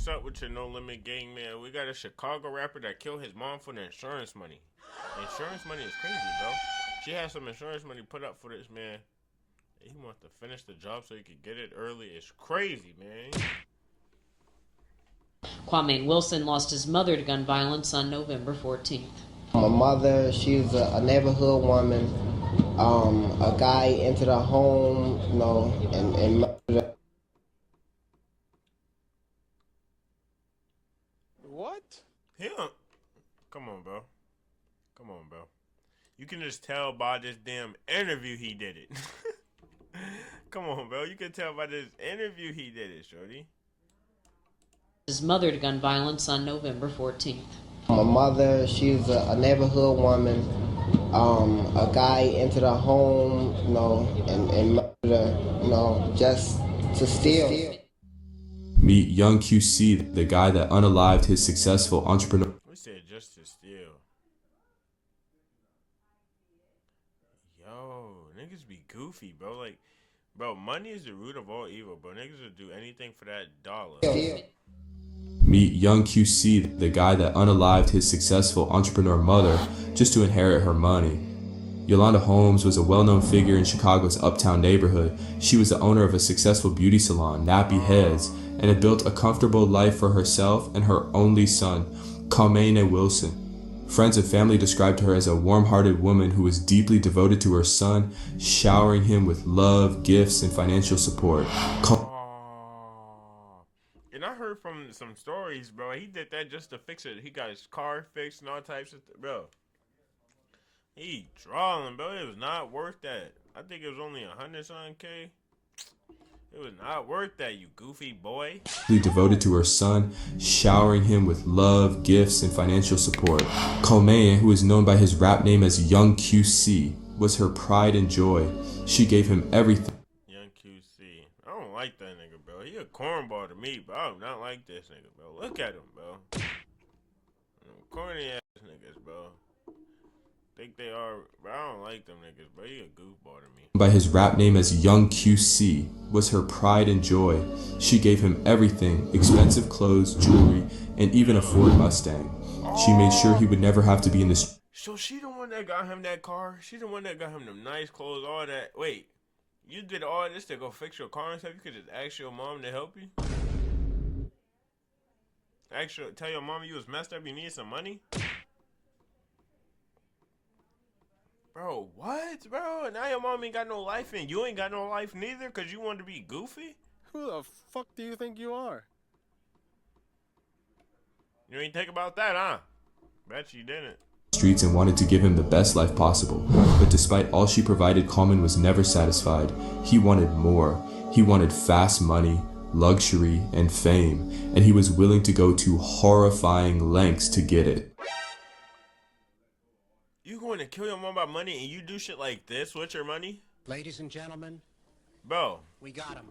what's up with your No Limit gang, man? We got a Chicago rapper that killed his mom for the insurance money. Insurance money is crazy, bro. She had some insurance money put up for this man. He wants to finish the job so he could get it early. It's crazy, man. Qaw'mane Wilson lost his mother to gun violence on November 14th. My mother, she's a neighborhood woman. A guy entered her home, you know, and murdered her. What? Him? Come on, bro. Come on, bro. You can just tell by this damn interview he did it. Come on, bro. You can tell by this interview he did it, shorty. His mother to gun violence on November 14th. My mother, she's a neighborhood woman. A guy entered her home, you know, and murdered her, you know, just to steal. Meet Young QC, the guy that unalived his successful entrepreneur. We said just to steal. Yo, niggas be goofy, bro. Like, bro, money is the root of all evil, bro. Niggas will do anything for that dollar. Meet Young QC, the guy that unalived his successful entrepreneur mother just to inherit her money. Yolanda Holmes was a well-known figure in Chicago's Uptown neighborhood. She was the owner of a successful beauty salon, Nappy Heads, and had built a comfortable life for herself and her only son, Qaw'mane Wilson. Friends and family described her as a warm-hearted woman who was deeply devoted to her son, showering him with love, gifts, and financial support. And I heard from some stories, bro. He did that just to fix it. He got his car fixed and all types of bro. He drawing, bro. It was not worth that. I think it was only 100-something K. It was not worth that, you goofy boy. Devoted to her son, showering him with love, gifts, and financial support. Qaw'mane, who is known by his rap name as Young QC, was her pride and joy. She gave him everything. Young QC. I don't like that nigga, bro. He a cornball to me, bro. I do not like this nigga, bro. Look at him, bro. Corny ass niggas, bro. Think they are, but I don't like them niggas, bro. He a goofball to me. By his rap name as Young QC, was her pride and joy. She gave him everything, expensive clothes, jewelry, and even a Ford Mustang. She made sure he would never have to be in this. So she the one that got him that car? She the one that got him them nice clothes, all that? Wait, you did all this to go fix your car and stuff? You could just ask your mom to help you? Actually, tell your mom you was messed up, you need some money? Bro, what, bro? Now your mom ain't got no life and you ain't got no life neither because you want to be goofy? Who the fuck do you think you are? You ain't think about that, huh? Bet you didn't. Streets and wanted to give him the best life possible. But despite all she provided, Qaw'mane was never satisfied. He wanted more. He wanted fast money, luxury, and fame. And he was willing to go to horrifying lengths to get it. You going to kill your mom about money and you do shit like this with your money? Ladies and gentlemen, bro, we got him.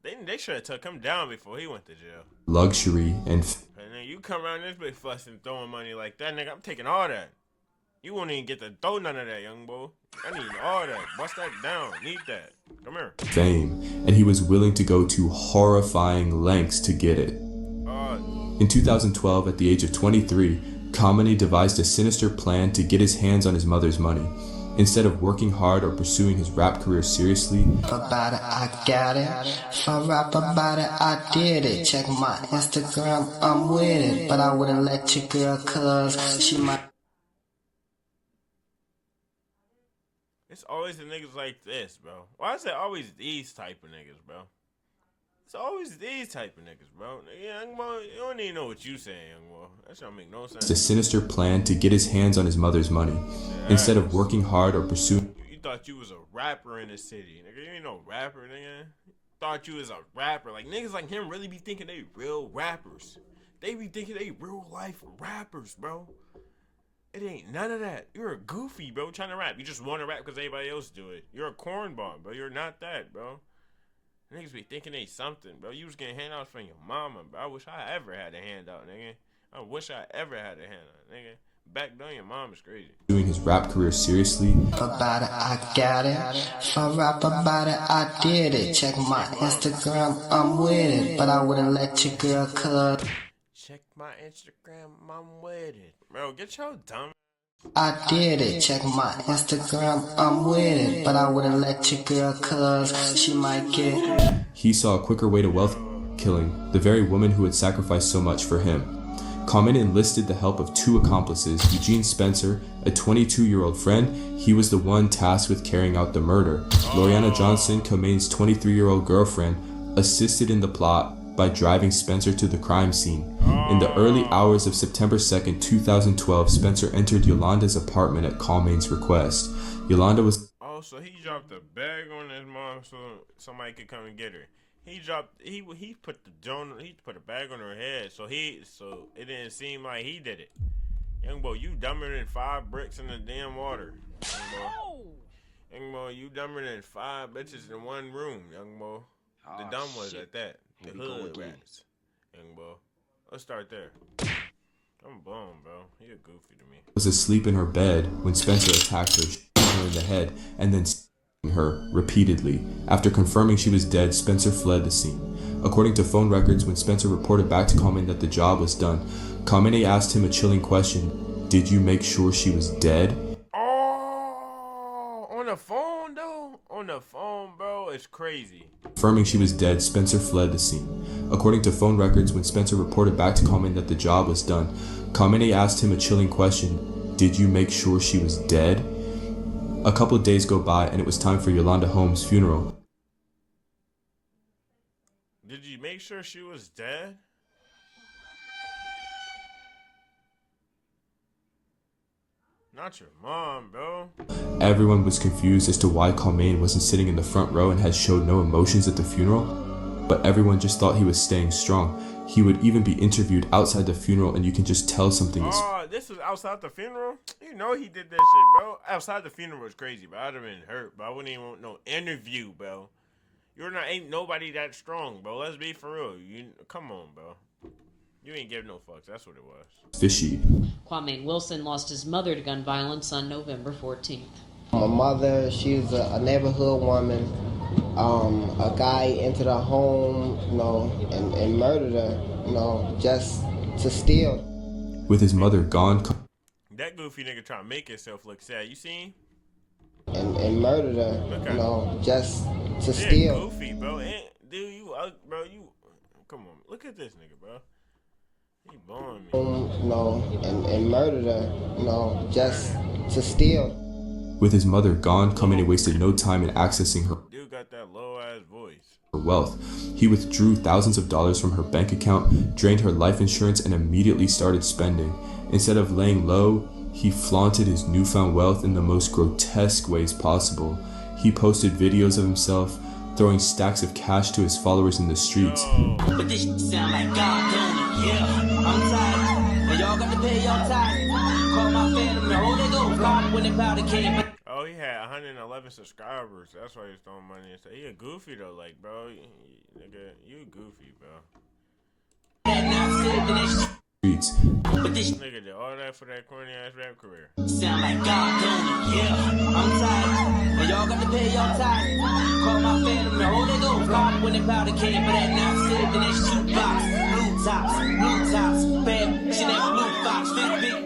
They should have took him down before he went to jail. Luxury and then you come around this bitch fussing, throwing money like that, nigga. I'm taking all that. You won't even get to throw none of that, young boy. I need all that. Bust that down. Need that. Come here. Fame, and he was willing to go to horrifying lengths to get it. In 2012, at the age of 23, Qaw'mane devised a sinister plan to get his hands on his mother's money. Instead of working hard or pursuing his rap career seriously, About it, I got it. If I rap about it, I did it. Check my Instagram, I'm with it. But I wouldn't let your girl cause she might. It's always the niggas like this, bro. Why is it always these type of niggas, bro? It's always these type of niggas, bro. Young boy, you don't even know what you saying, young boy. That shit don't make no sense. It's a sinister plan to get his hands on his mother's money. Instead of working hard or pursuing. You thought you was a rapper in the city, nigga. You ain't no rapper, nigga. Thought you was a rapper. Like, niggas like him really be thinking they real rappers. They be thinking they real life rappers, bro. It ain't none of that. You're a goofy, bro, trying to rap. You just want to rap because everybody else do it. You're a cornball, bro. You're not that, bro. Niggas be thinking they something, bro. You was getting handouts from your mama, bro. I wish I ever had a handout, nigga. I wish I ever had a handout, nigga. Back down your mom is crazy. Doing his rap career seriously. About it, I got it. If I rap about it, I did it. Check my Instagram, I'm with it. But I wouldn't let your girl cut. Check my Instagram, I'm with it. Bro, get your dumb. I did it. Check my Instagram, I'm with it. But I wouldn't let your girl cause she might get. He saw a quicker way to wealth, killing the very woman who had sacrificed so much for him. Qaw'mane enlisted the help of two accomplices, Eugene Spencer, a 22-year-old friend. He was the one tasked with carrying out the murder. Loriana Johnson, Qaw'mane's 23-year-old girlfriend, assisted in the plot by driving Spencer to the crime scene. In the early hours of September 2nd, 2012, Spencer entered Yolanda's apartment at Qaw'mane's request. Yolanda was... Oh, so he dropped a bag on his mom so somebody could come and get her. He put a bag on her head so it didn't seem like he did it. Young boy, you dumber than 5 bricks in the damn water. Young boy, you dumber than 5 bitches in one room, young boy. The dumb ones at that. The hood rats. Young boy. Let's start there. I'm bummed, bro. You're goofy to me. Was asleep in her bed when Spencer attacked her, shooting her in the head, and then stabbing her repeatedly. After confirming she was dead, Spencer fled the scene. According to phone records, when Spencer reported back to Qaw'mane that the job was done, Qaw'mane asked him a chilling question: "Did you make sure she was dead?" Oh, on the phone though? On the phone, bro, it's crazy. Confirming she was dead, Spencer fled the scene. According to phone records, when Spencer reported back to Qaw'mane that the job was done, Qaw'mane asked him a chilling question: "Did you make sure she was dead?" A couple of days go by and it was time for Yolanda Holmes' funeral. Did you make sure she was dead? Not your mom, bro. Everyone was confused as to why Qaw'mane wasn't sitting in the front row and had showed no emotions at the funeral, but everyone just thought he was staying strong. He would even be interviewed outside the funeral, and you can just tell something is... Oh, this was outside the funeral? You know he did that shit, bro. Outside the funeral was crazy, but I'd have been hurt, but I wouldn't even want no interview, bro. Ain't nobody that strong, bro. Let's be for real. Come on, bro. You ain't give no fucks. That's what it was. Fishy. Qaw'mane Wilson lost his mother to gun violence on November 14th. My mother, she was a neighborhood woman. A guy entered her home, and murdered her, just to steal. With his mother gone... That goofy nigga trying to make himself look sad. You seen? And murdered her, just to steal. Goofy, bro. Dude, you... Come on. Look at this nigga, bro. He blowing me. And murdered her, just to steal. With his mother gone, Qaw'mane wasted no time in accessing her... Dude got that low-ass voice. ...her wealth. He withdrew thousands of dollars from her bank account, drained her life insurance, and immediately started spending. Instead of laying low, he flaunted his newfound wealth in the most grotesque ways possible. He posted videos of himself throwing stacks of cash to his followers in the streets. But this sound like God, don't it? Yeah, I'm tired. And y'all got to pay y'all tithes. Call my family, hold it go. God, when the powder came. Oh, he had 111 subscribers. That's why he's throwing money and stuff. He a goofy though, like, bro. Nigga, you goofy, bro. Streets. But this nigga did all that for that corny ass rap career. Sound like God, don't it? Yeah, I'm tired. And y'all got to pay y'all tithes. Call my family, hold it go. God, when the powder came. But that now saved in that shoebox. Blue tops, bad shit, that blue fox.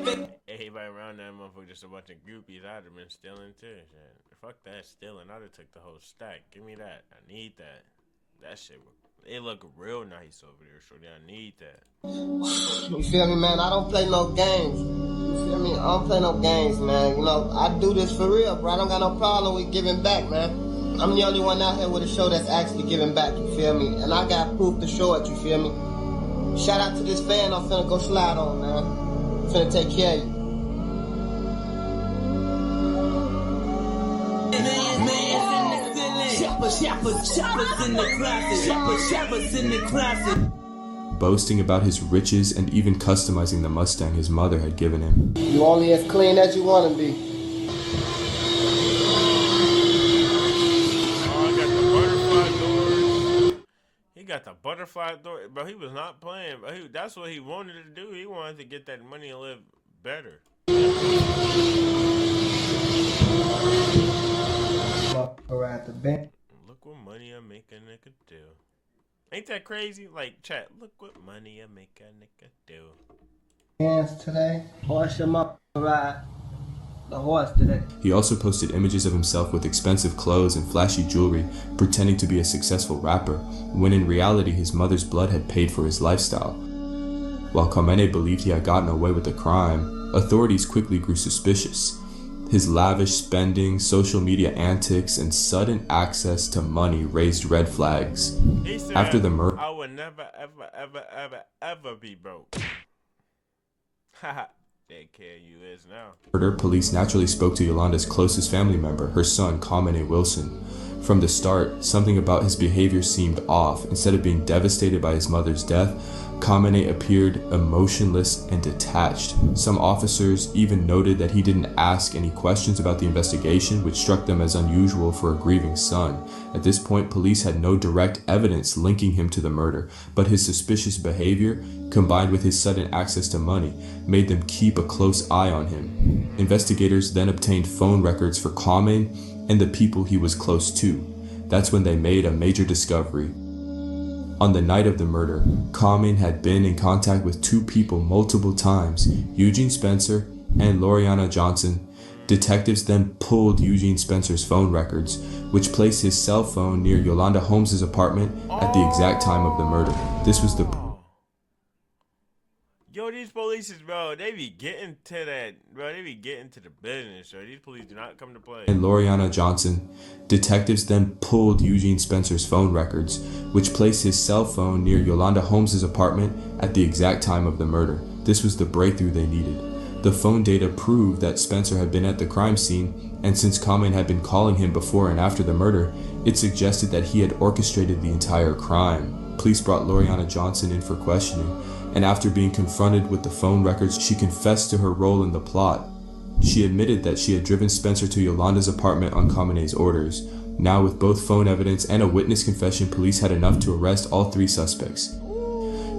Big. Everybody around that motherfucker just a bunch of groupies. I'd have been stealing too. Shit. Fuck that stealing. I'd have took the whole stack. Give me that. I need that. That shit. It look real nice over there, shorty. I need that. You feel me, man? I don't play no games. You feel me? I don't play no games, man. I do this for real, bro. I don't got no problem with giving back, man. I'm the only one out here with a show that's actually giving back, you feel me? And I got proof to show it, you feel me? Shout out to this fan I'm finna go slide on, man. I'm finna take care of you. Boasting about his riches and even customizing the Mustang his mother had given him. You only as clean as you want to be. He got the butterfly door, bro. He was not playing, but that's what he wanted to do. He wanted to get that money and live better. At the bank. Look what money I make a nigga do. Ain't that crazy? Like, chat, look what money I make a nigga do. Hands today. Horse him up. Ride the horse today. He also posted images of himself with expensive clothes and flashy jewelry, pretending to be a successful rapper, when in reality his mother's blood had paid for his lifestyle. While Qaw'mane believed he had gotten away with the crime, authorities quickly grew suspicious. His lavish spending, social media antics, and sudden access to money raised red flags. He said, After the murder, I would never, ever be broke. Haha, that kid you is now. Police naturally spoke to Yolanda's closest family member, her son, Qaw'mane Wilson. From the start, something about his behavior seemed off. Instead of being devastated by his mother's death, Qaw'mane appeared emotionless and detached. Some officers even noted that he didn't ask any questions about the investigation, which struck them as unusual for a grieving son. At this point, police had no direct evidence linking him to the murder, but his suspicious behavior, combined with his sudden access to money, made them keep a close eye on him. Investigators then obtained phone records for Qaw'mane and the people he was close to. That's when they made a major discovery. On the night of the murder, Qaw'mane had been in contact with two people multiple times, Eugene Spencer and Loriana Johnson. Detectives then pulled Eugene Spencer's phone records, which placed his cell phone near Yolanda Holmes' apartment at the exact time of the murder. This was the... Yo, these police, bro, they be getting to that, bro. They be getting to the business, bro. These police do not come to play. And Loriana Johnson. Detectives then pulled Eugene Spencer's phone records, which placed his cell phone near Yolanda Holmes' apartment at the exact time of the murder. This was the breakthrough they needed. The phone data proved that Spencer had been at the crime scene, and since Qaw'mane had been calling him before and after the murder, it suggested that he had orchestrated the entire crime. Police brought Loriana Johnson in for questioning, and after being confronted with the phone records, she confessed to her role in the plot. She admitted that she had driven Spencer to Yolanda's apartment on Qaw'mane's orders. Now, with both phone evidence and a witness confession, police had enough to arrest all three suspects.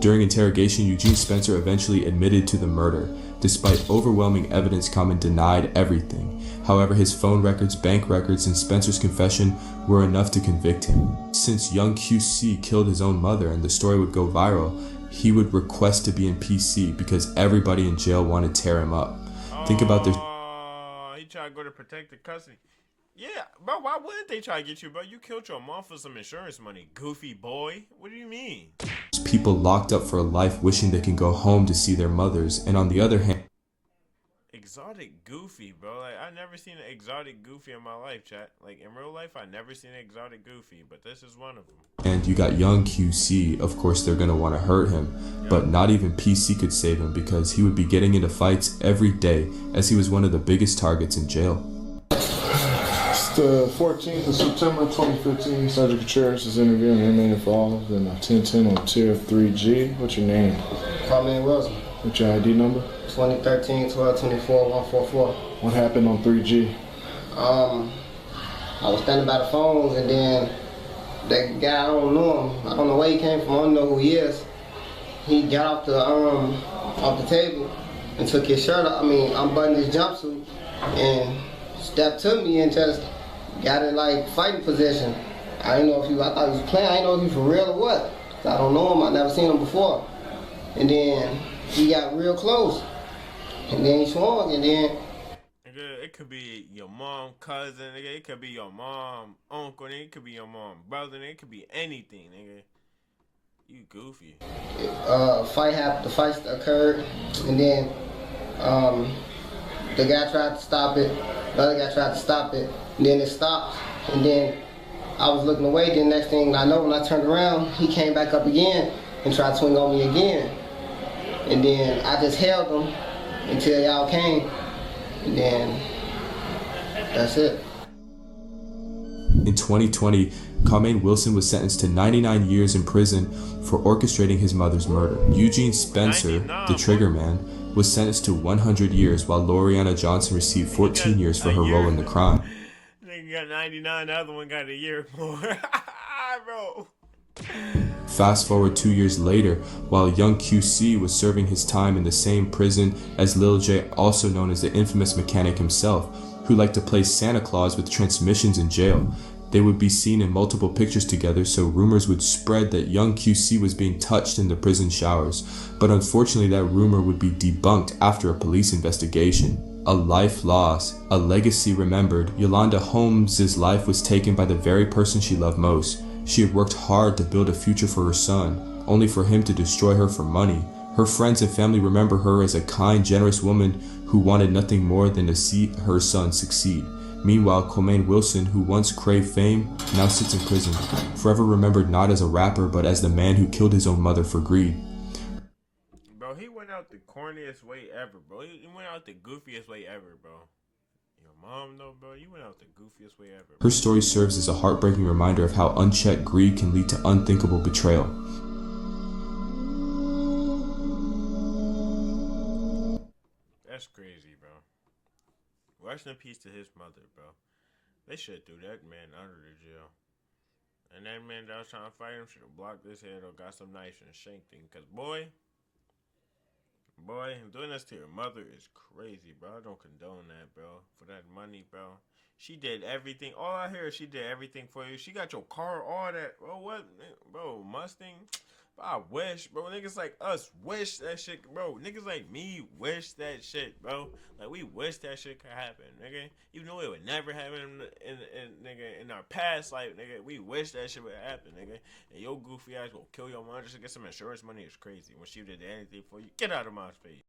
During interrogation, Eugene Spencer eventually admitted to the murder. Despite overwhelming evidence, Qaw'mane denied everything. However, his phone records, bank records, and Spencer's confession were enough to convict him. Since young QC killed his own mother and the story would go viral, he would request to be in PC because everybody in jail wanted to tear him up. Think about this. He tried to go to protect the custody. Yeah, bro, why wouldn't they try to get you, bro? You killed your mom for some insurance money, goofy boy. What do you mean? People locked up for life wishing they can go home to see their mothers, and on the other hand, exotic goofy, bro. Like, I never seen an exotic goofy in my life, chat. Like, in real life, I never seen an exotic goofy, but this is one of them. And you got young QC. Of course, they're gonna want to hurt him, but not even PC could save him because he would be getting into fights every day, as he was one of the biggest targets in jail. It's the 14th of September 2015. Sergeant Contreras is interviewing inmate involved in a 1010 on tier 3G. What's your name? Qaw'mane Wilson. What's your ID number? 2013 1224 144. What happened on 3G? I was standing by the phones, and then that guy, I don't know him. I don't know where he came from. I don't know who he is. He got off the table and took his shirt off. Unbuttoned his jumpsuit and stepped to me and just got in like fighting position. I didn't know if I thought he was playing. I didn't know if he was for real or what. I don't know him. I never seen him before. And then he got real close. And then he swung, and then it could be your mom, cousin, nigga. It could be your mom, uncle, nigga. It could be your mom, brother, nigga. It could be anything, nigga. You goofy. The fight occurred, and then the guy tried to stop it. The other guy tried to stop it, and then it stopped. And then I was looking away. Then next thing I know, when I turned around, he came back up again and tried to swing on me again. And then I just held him until y'all came, and then that's it. In 2020, Qaw'mane Wilson was sentenced to 99 years in prison for orchestrating his mother's murder. Eugene Spencer, the trigger man, was sentenced to 100 years, while Loriana Johnson received 14 years for her role in the crime. Nigga got 99, the other one got a year more. Bro. Fast forward 2 years later, while young QC was serving his time in the same prison as Lil J, also known as the infamous mechanic himself, who liked to play Santa Claus with transmissions in jail. They would be seen in multiple pictures together, so rumors would spread that young QC was being touched in the prison showers. But unfortunately, that rumor would be debunked after a police investigation. A life lost, a legacy remembered. Yolanda Holmes' life was taken by the very person she loved most. She had worked hard to build a future for her son, only for him to destroy her for money. Her friends and family remember her as a kind, generous woman who wanted nothing more than to see her son succeed. Meanwhile, Qaw'mane Wilson, who once craved fame, now sits in prison, forever remembered not as a rapper, but as the man who killed his own mother for greed. Bro, he went out the corniest way ever, bro. He went out the goofiest way ever, bro. Your mom, though, bro, you went out the goofiest way ever. Her story serves as a heartbreaking reminder of how unchecked greed can lead to unthinkable betrayal. That's crazy, bro. Rest in peace to his mother, bro. They should threw that man under the jail. And that man that was trying to fight him should have blocked his head or got some knife and shanked him. Because, boy, doing this to your mother is crazy, bro. I don't condone that, bro. For that money, bro. She did everything. All I hear is she did everything for you. She got your car, all that. Bro, what? Bro, Mustang? I wish, bro. Niggas like us wish that shit, bro. Niggas like me wish that shit, bro. Like, we wish that shit could happen, nigga. Even though it would never happen in our past life, nigga. We wish that shit would happen, nigga. And your goofy ass will kill your mom just to get some insurance money is crazy. When she did anything for you, get out of my face.